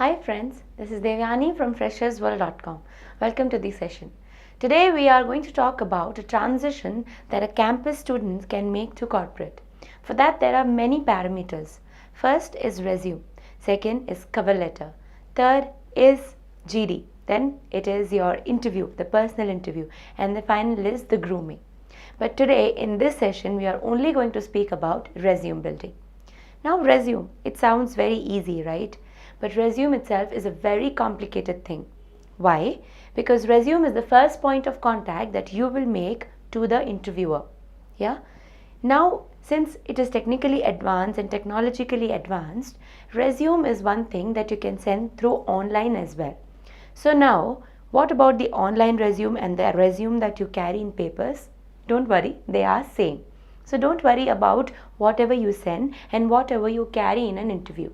Hi friends, this is Devyani from freshersworld.com. Welcome to the session. Today we are going to talk about a transition that a campus student can make to corporate. For that there are many parameters. First is resume, second is cover letter, third is GD, then it is your interview, the personal interview, and the final is the grooming. But today in this session we are only going to speak about resume building. Now resume, it sounds very easy, right? But resume itself is a very complicated thing. Why? Because resume is the first point of contact that you will make to the interviewer. Yeah? Now, since it is technically advanced and technologically advanced, resume is one thing that you can send through online as well. So now, what about the online resume and the resume that you carry in papers? Don't worry, they are same. So don't worry about whatever you send and whatever you carry in an interview.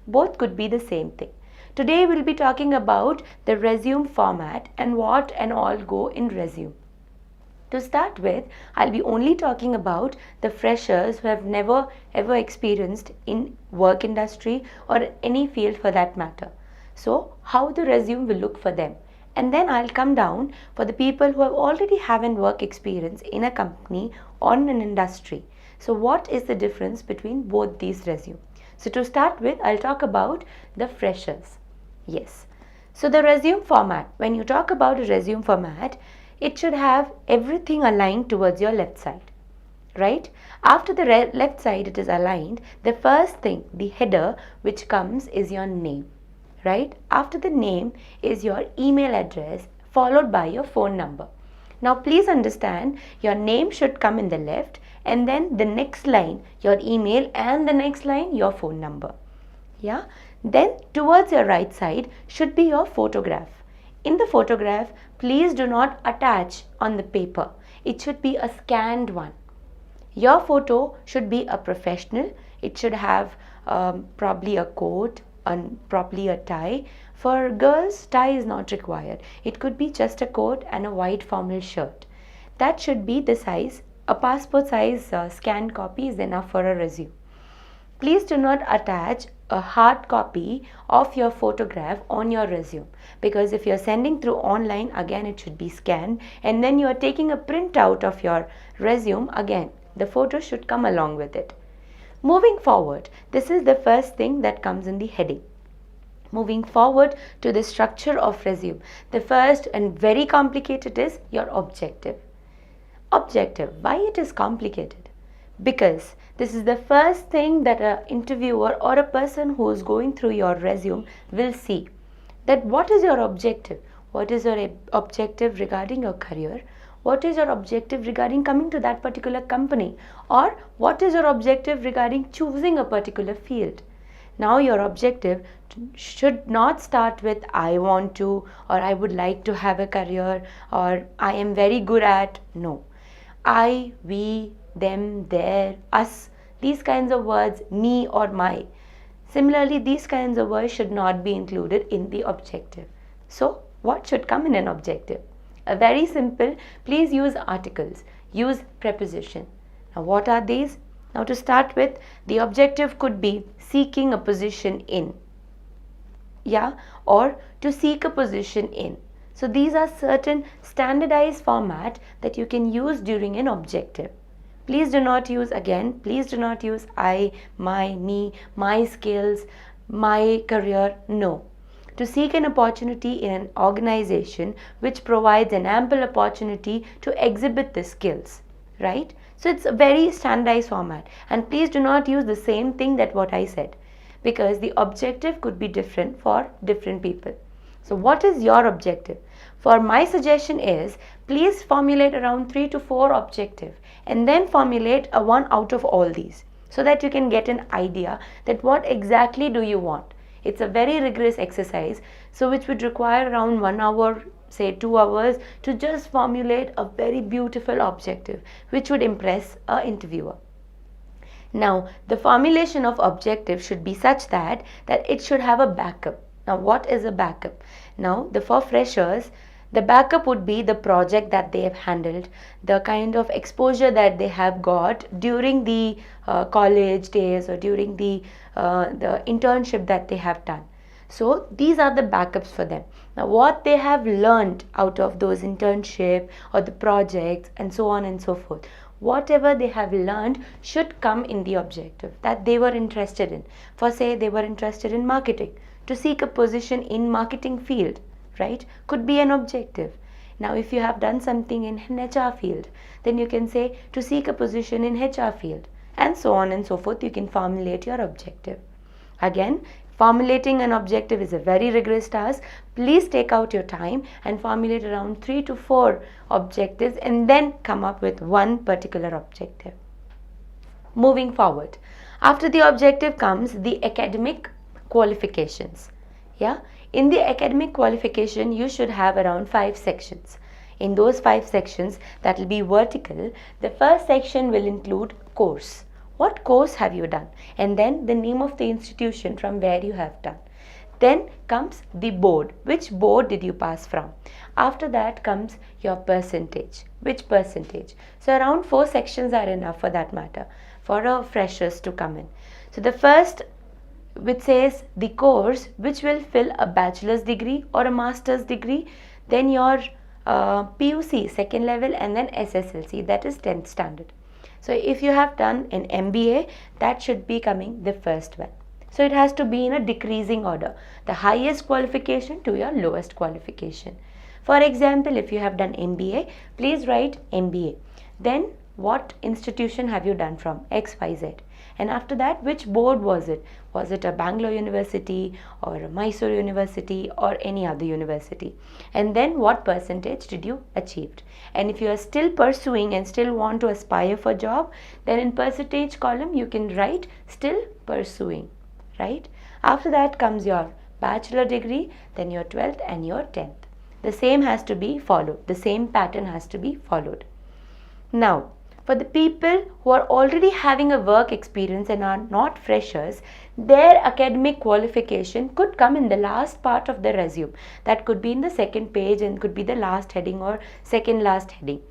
Both could be the same thing. Today we'll be talking about the resume format and what and all go in resume. To start with, I'll be only talking about the freshers who have never ever experienced in work industry or any field for that matter. So how the resume will look for them. And then I'll come down for the people who have already have an work experience in a company or in an industry. So what is the difference between both these resumes? So to start with, I'll talk about the freshers. Yes. So the resume format, when you talk about a resume format, it should have everything aligned towards your left side, right? After the left side it is aligned, the first thing, the header which comes is your name, right? After the name is your email address followed by your phone number. Now please understand, your name should come in the left and then the next line your email and the next line your phone number. Yeah. Then towards your right side should be your photograph. In the photograph, please do not attach on the paper. It should be a scanned one. Your photo should be a professional. It should have probably a coat and probably a tie. For girls, tie is not required. It could be just a coat and a white formal shirt. That should be the size. A passport size scanned copy is enough for a resume. Please do not attach a hard copy of your photograph on your resume, because if you're sending through online, again it should be scanned, and then you are taking a printout of your resume, again the photo should come along with it. Moving forward, this is the first thing that comes in the heading. Moving forward to the structure of resume, the first and very complicated is your objective. Objective, why it is complicated? Because this is the first thing that an interviewer or a person who is going through your resume will see. That what is your objective? What is your objective regarding your career? What is your objective regarding coming to that particular company? Or what is your objective regarding choosing a particular field? Now your objective should not start with I want to, or I would like to have a career, or I am very good at. No. I, we, them, their, us, these kinds of words, me or my. Similarly, these kinds of words should not be included in the objective. So, what should come in an objective? A very simple, please use articles, use preposition. Now, what are these? Now, to start with, the objective could be seeking a position in. Yeah, or to seek a position in. So these are certain standardized format that you can use during an objective. Please do not use, again, please do not use I, my, me, my skills, my career. No. To seek an opportunity in an organization which provides an ample opportunity to exhibit the skills, right? So it's a very standardized format, and please do not use the same thing that what I said, because the objective could be different for different people. So what is your objective? For my suggestion is, please formulate around 3 to 4 objectives and then formulate a one out of all these, so that you can get an idea that what exactly do you want. It's a very rigorous exercise, so which would require around 1 hour, say 2 hours, to just formulate a very beautiful objective which would impress an interviewer. Now, the formulation of objective should be such that it should have a backup. Now, what is a backup? Now, for freshers, the backup would be the project that they have handled, the kind of exposure that they have got during the college days or during the internship that they have done. So these are the backups for them. Now what they have learned out of those internship or the projects and so on and so forth, whatever they have learned should come in the objective that they were interested in. For say they were interested in marketing, to seek a position in marketing field, right, could be an objective. Now if you have done something in HR field, then you can say to seek a position in HR field, and so on and so forth. You can formulate your objective. Again, formulating an objective is a very rigorous task. Please take out your time and formulate around 3 to 4 objectives and then come up with one particular objective. Moving forward, after the objective comes the academic qualifications. Yeah, in the academic qualification you should have around 5 sections. In those 5 sections, that will be vertical. The first section will include course. What course have you done? And then the name of the institution from where you have done. Then comes the board. Which board did you pass from? After that comes your percentage. Which percentage? So around 4 sections are enough for that matter, for our freshers to come in. So the first, which says the course which will fill a bachelor's degree or a master's degree, then your PUC second level, and then SSLC, that is 10th standard. So if you have done an MBA, that should be coming the first one. So it has to be in a decreasing order, the highest qualification to your lowest qualification. For example, if you have done MBA, please write MBA. Then what institution have you done from? XYZ. And after that, which board was it? Was it a Bangalore University or a Mysore University or any other university? And then what percentage did you achieve? And if you are still pursuing and still want to aspire for job, then in percentage column you can write still pursuing, right? After that comes your bachelor degree, then your 12th and your 10th. The same has to be followed. The same pattern has to be followed. Now, for the people who are already having a work experience and are not freshers, their academic qualification could come in the last part of the resume. That could be in the second page and could be the last heading or second last heading.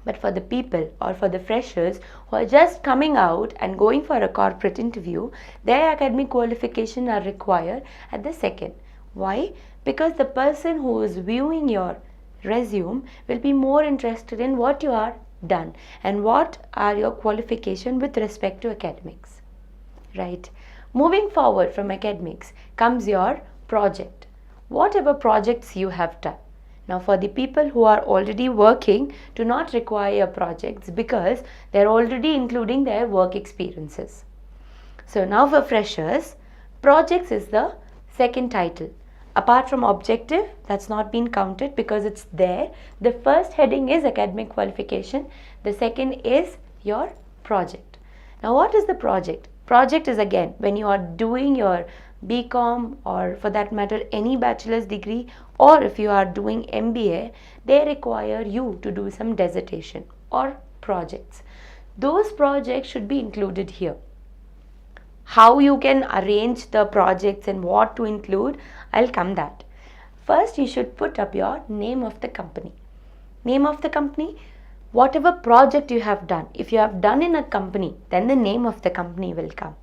But for the people or for the freshers who are just coming out and going for a corporate interview, their academic qualification are required at the second. Why? Because the person who is viewing your resume will be more interested in what you are done and what are your qualification with respect to academics, right? Moving forward from academics comes your project. Whatever projects you have done. Now for the people who are already working, do not require projects because they're already including their work experiences. So now for freshers, projects is the second title. Apart from objective, that's not been counted because it's there. The first heading is academic qualification. The second is your project. Now what is the project? Project is again when you are doing your BCom or for that matter any bachelor's degree, or if you are doing MBA, they require you to do some dissertation or projects. Those projects should be included here. How you can arrange the projects and what to include, I'll come that. First, you should put up your name of the company. Name of the company, whatever project you have done. If you have done in a company, then the name of the company will come.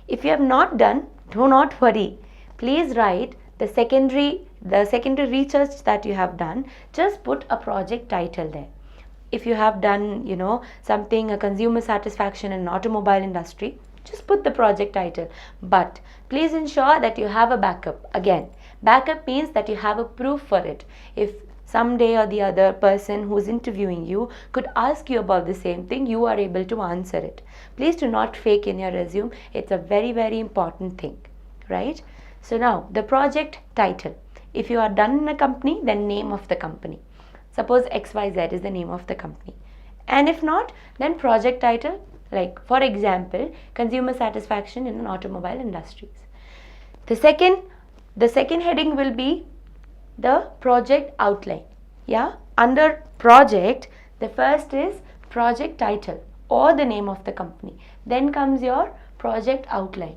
If you have not done, do not worry. Please write the secondary research that you have done. Just put a project title there. If you have done, something, a consumer satisfaction in automobile industry, just put the project title. But please ensure that you have a backup. Again, backup means that you have a proof for it. If someday or the other person who's interviewing you could ask you about the same thing, you are able to answer it. Please do not fake in your resume. It's a very, very important thing, right? So now the project title. If you are done in a company, then name of the company. Suppose XYZ is the name of the company. And if not, then project title, like for example, consumer satisfaction in an automobile industries. The second heading will be the project outline. Yeah, under project, the first is project title or the name of the company. Then comes your project outline.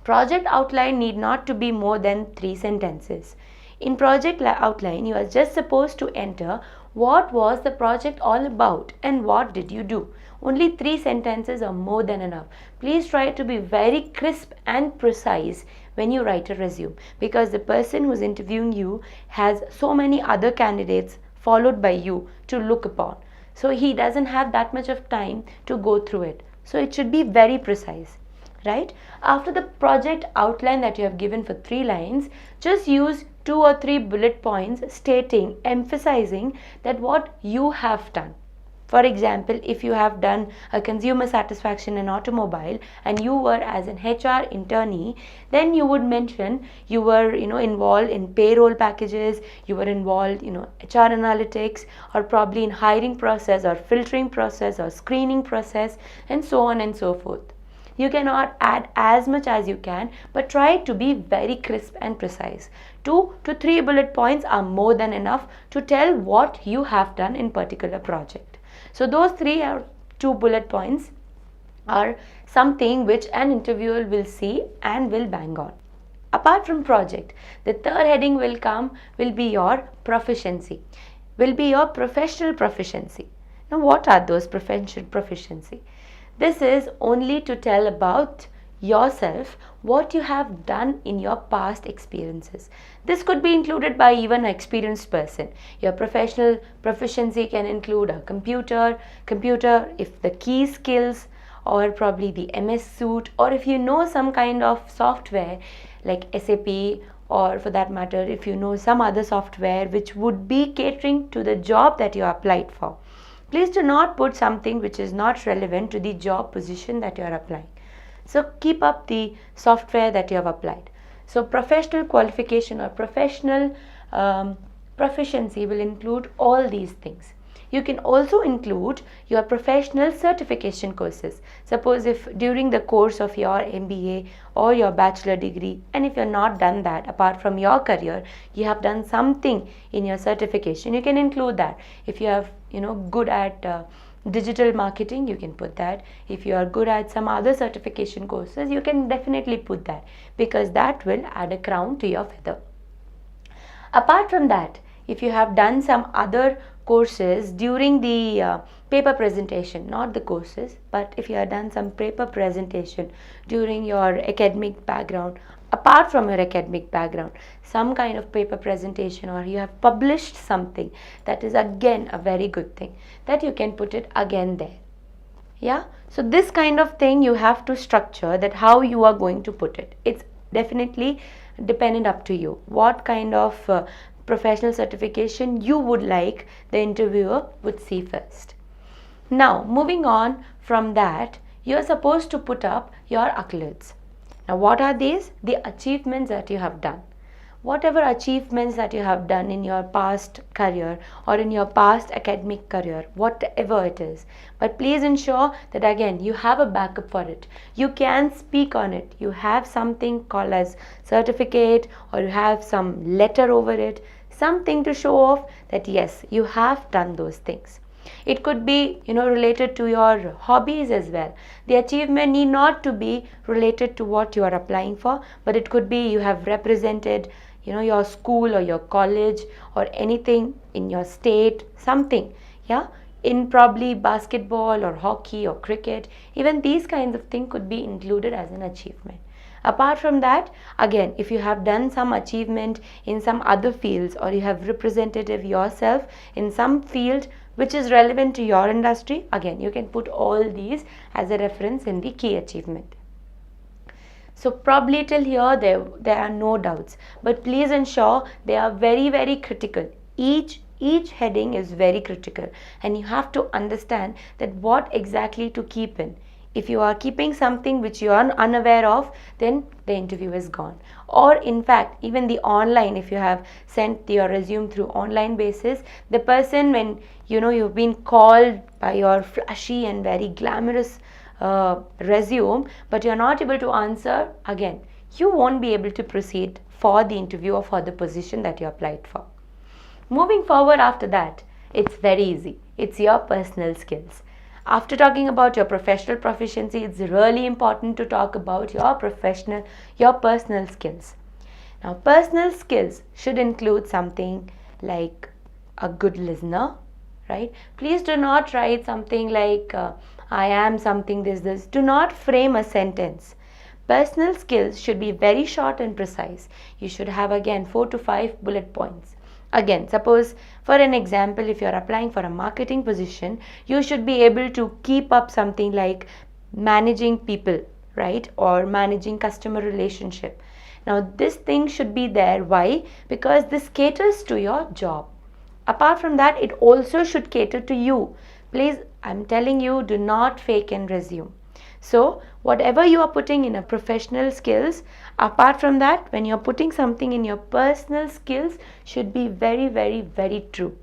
Project outline need not to be more than 3 sentences. In project outline, you are just supposed to enter what was the project all about and what did you do. Only 3 sentences are more than enough. Please try to be very crisp and precise when you write a resume, because the person who's interviewing you has so many other candidates followed by you to look upon. So he doesn't have that much of time to go through it. So it should be very precise, right? After the project outline that you have given for 3 lines, just use 2 or 3 bullet points stating, emphasizing that what you have done. For example, if you have done a consumer satisfaction in automobile and you were as an HR internee, then you would mention you were involved in payroll packages, you were involved HR analytics, or probably in hiring process or filtering process or screening process, and so on and so forth. You cannot add as much as you can, but try to be very crisp and precise. 2 to 3 bullet points are more than enough to tell what you have done in particular project. So those 3 or 2 bullet points are something which an interviewer will see and will bang on. Apart from project, the third heading will be your proficiency, will be your professional proficiency. Now what are those professional proficiency? This is only to tell about yourself, what you have done in your past experiences. This could be included by even an experienced person. Your professional proficiency can include a computer, if the key skills, or probably the MS Suite, or if you know some kind of software like SAP, or for that matter, if you know some other software which would be catering to the job that you applied for. Please do not put something which is not relevant to the job position that you are applying. So keep up the software that you have applied. So professional qualification or professional proficiency will include all these things. You can also include your professional certification courses. Suppose if during the course of your MBA or your bachelor degree, and if you're not done that apart from your career, you have done something in your certification, you can include that. If you have good at digital marketing, you can put that. If you are good at some other certification courses, you can definitely put that, because that will add a crown to your feather. Apart from that, if you have done some other courses during the paper presentation, not the courses, but if you have done some paper presentation during your academic background, apart from your academic background, some kind of paper presentation, or you have published something, that is again a very good thing, that you can put it again there. Yeah, so this kind of thing you have to structure, that how you are going to put it. It's definitely dependent up to you what kind of professional certification you would like the interviewer would see first. Now moving on from that, you are supposed to put up your accolades. Now what are these? The achievements that you have done. Whatever achievements that you have done in your past career or in your past academic career, whatever it is. But please ensure that again you have a backup for it. You can speak on it. You have something called as certificate, or you have some letter over it, something to show off that yes, you have done those things. It could be related to your hobbies as well. The achievement need not to be related to what you are applying for, but it could be you have represented your school or your college or anything in your state, something, yeah, in probably basketball or hockey or cricket. Even these kinds of things could be included as an achievement. Apart from that, again, if you have done some achievement in some other fields, or you have represented yourself in some field which is relevant to your industry, again you can put all these as a reference in the key achievement. So probably till here there are no doubts, but please ensure they are very, very critical. Each heading is very critical, and you have to understand that what exactly to keep in. If you are keeping something which you are unaware of, then the interview is gone. Or in fact, even the online, if you have sent your resume through online basis, the person, when you've been called by your flashy and very glamorous resume, but you're not able to answer, again, you won't be able to proceed for the interview or for the position that you applied for. Moving forward after that, it's very easy. It's your personal skills. After talking about your professional proficiency, it's really important to talk about your personal skills. Now, personal skills should include something like a good listener, right? Please do not write something like, I am something this. Do not frame a sentence. Personal skills should be very short and precise. You should have again 4 to 5 bullet points. Again, suppose for an example, if you're applying for a marketing position, you should be able to keep up something like managing people, right? Or managing customer relationship. Now this thing should be there. Why? Because this caters to your job. Apart from that, it also should cater to you. Please, I'm telling you, do not fake and resume. So whatever you are putting in a professional skills, apart from that, when you're putting something in your personal skills, should be very, very, very true.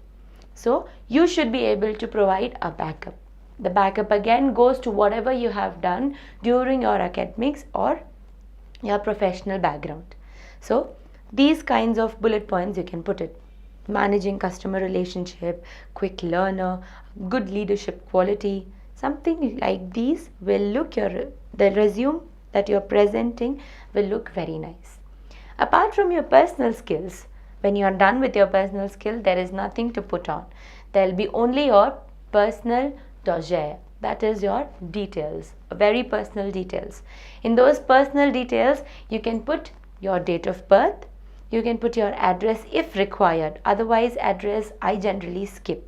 So you should be able to provide a backup. The backup again goes to whatever you have done during your academics or your professional background. So these kinds of bullet points you can put it. Managing customer relationship, quick learner, good leadership quality, something like these will look the resume that you're presenting will look very nice. Apart from your personal skills, when you are done with your personal skill, there is nothing to put on. There will be only your personal dossier, that is your details, very personal details. In those personal details, you can put your date of birth, you can put your address if required, otherwise address I generally skip.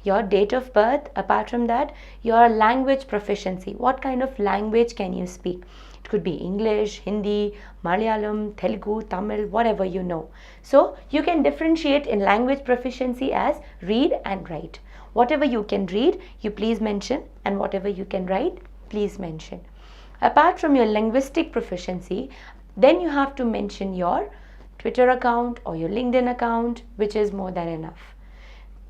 Your date of birth, apart from that, your language proficiency. What kind of language can you speak? It could be English, Hindi, Malayalam, Telugu, Tamil, whatever you know. So you can differentiate in language proficiency as read and write. Whatever you can read, you please mention, and whatever you can write, please mention. Apart from your linguistic proficiency, then you have to mention your Twitter account or your LinkedIn account, which is more than enough.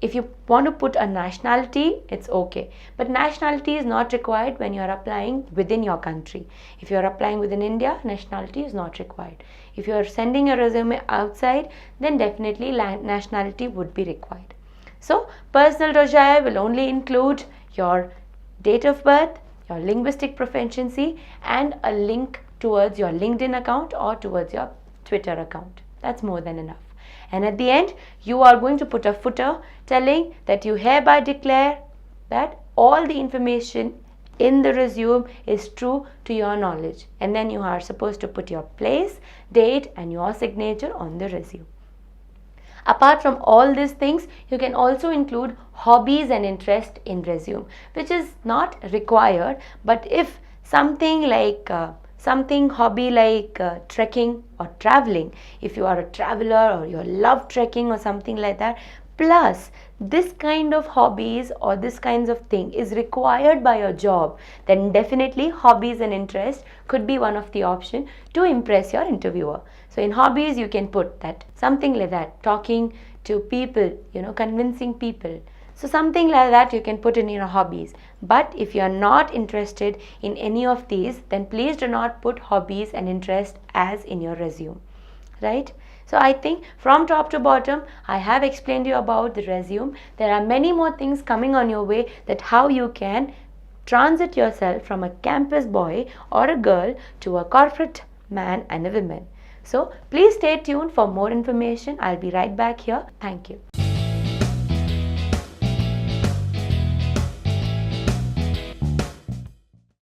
If you want to put a nationality, it's okay. But nationality is not required when you are applying within your country. If you are applying within India, nationality is not required. If you are sending a resume outside, then definitely nationality would be required. So, personal dossier will only include your date of birth, your linguistic proficiency, and a link towards your LinkedIn account or towards your Twitter account. That's more than enough. And at the end, you are going to put a footer telling that you hereby declare that all the information in the resume is true to your knowledge. And then you are supposed to put your place, date, and your signature on the resume. Apart from all these things, you can also include hobbies and interest in resume, which is not required, but if something like hobby like trekking or traveling, if you are a traveler or you love trekking or something like that, plus this kind of hobbies or this kinds of thing is required by your job, then definitely hobbies and interest could be one of the option to impress your interviewer. So in hobbies, you can put that something like that, talking to people, convincing people. So something like that you can put in your hobbies. But if you are not interested in any of these, then please do not put hobbies and interest as in your resume, right? So I think from top to bottom, I have explained you about the resume. There are many more things coming on your way, that how you can transit yourself from a campus boy or a girl to a corporate man and a woman. So please stay tuned for more information. I'll be right back here. Thank you.